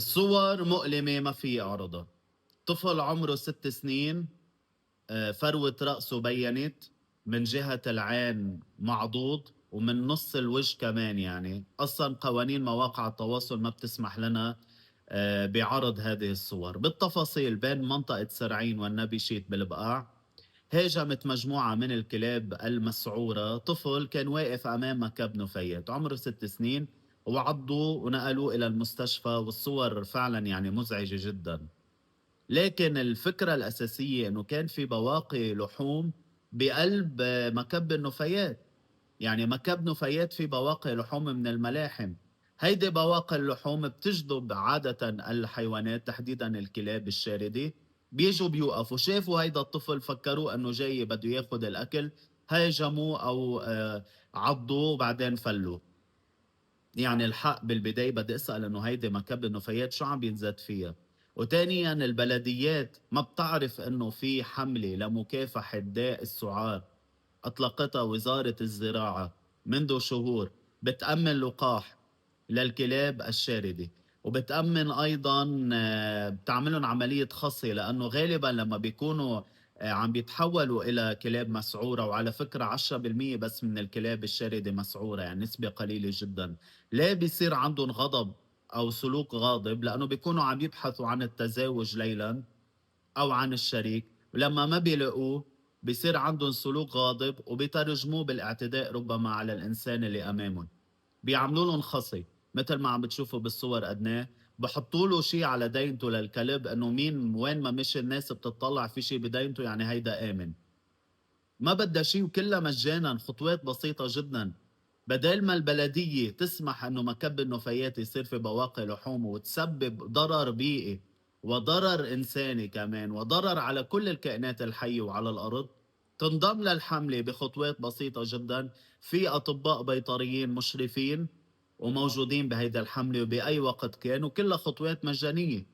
الصور مؤلمة ما في أعرضها. طفل عمره 6 سنين، فروة رأسه بينت، من جهة العين معضوض ومن نص الوجه كمان. يعني أصلا قوانين مواقع التواصل ما بتسمح لنا بعرض هذه الصور بالتفاصيل. بين منطقة سرعين والنبي شيت بالبقاع هاجمت مجموعة من الكلاب المسعورة طفل كان واقف أمام مكب نفايات عمره 6 سنين، وعضوا ونقلوه إلى المستشفى. والصور فعلا يعني مزعجة جدا. لكن الفكرة الأساسية أنه كان في بواقي لحوم بقلب مكب النفايات. يعني مكب نفايات في بواقي لحوم من الملاحم. هيدي بواقي اللحوم بتجذب عادة الحيوانات، تحديدا الكلاب الشاردة. بيجوا بيوقفوا، شافوا هيدا الطفل، فكروا انه جاي بده ياخد الاكل، هاجموه او عضوه وبعدين فلوه. يعني الحق بالبداية بدي اسأل انه هيدي مكب النفايات شو عم بينزاد فيها. وتانيا البلديات ما بتعرف انه في حملة لمكافحة داء السعار أطلقتها وزارة الزراعة منذ شهور، بتأمن لقاح للكلاب الشاردة، وبتأمن أيضا بتعملهم عملية خصية، لأنه غالبا لما بيكونوا عم بيتحولوا إلى كلاب مسعورة. وعلى فكرة 10% بس من الكلاب الشاردة مسعورة، يعني نسبة قليلة جدا. ليه بيصير عندهم غضب أو سلوك غاضب؟ لأنه بيكونوا عم يبحثوا عن التزاوج ليلا أو عن الشريك، ولما ما بيلاقوه بيصير عندهم سلوك غاضب، وبيترجموه بالاعتداء ربما على الإنسان اللي أمامهم. بيعملوا لهم خصي مثل ما عم بتشوفوا بالصور قدناه. بحطوا له شيء على دينته للكلب، انه مين وين ما مشي الناس بتطلع في شيء بدينته، يعني هيدا آمن. ما بدها شيء وكلها مجانا، خطوات بسيطة جدا. بدل ما البلدية تسمح انه مكب النفايات يصير في بواقي لحوم وتسبب ضرر بيئي وضرر انساني كمان وضرر على كل الكائنات الحية وعلى الارض، تنضم للحملة بخطوات بسيطة جدا. في اطباء بيطريين مشرفين وموجودين بهيدا الحملة وبأي وقت كان، وكلها خطوات مجانية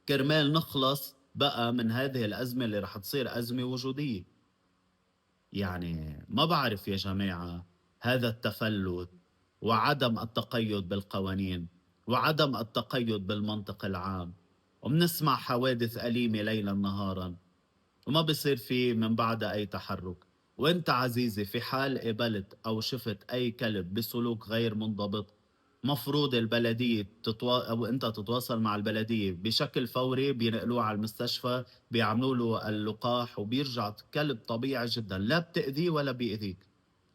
كرمال نخلص بقى من هذه الأزمة اللي رح تصير أزمة وجودية. يعني ما بعرف يا جماعة، هذا التفلت وعدم التقيد بالقوانين وعدم التقيد بالمنطق العام، وبنسمع حوادث أليمة ليلا نهارا وما بصير في من بعد أي تحرك. وانت عزيزي في حال قبلت أو شفت أي كلب بسلوك غير منضبط، مفروض البلدية أو أنت تتواصل مع البلدية بشكل فوري، بينقلوه على المستشفى، بيعملوا له اللقاح وبيرجع كلب طبيعي جدا، لا بتأذيه ولا بيأذيك.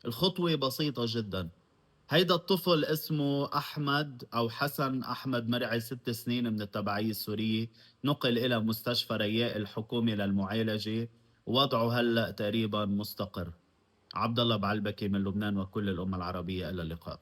الخطوة بسيطة جدا. هيدا الطفل اسمه أحمد أو حسن أحمد مرعي، 6 سنين، من التبعية السورية. نقل إلى مستشفى رياء الحكومي للمعالجة، ووضعه هلأ تقريبا مستقر. عبد الله بعلبكي من لبنان وكل الأمة العربية، إلى اللقاء.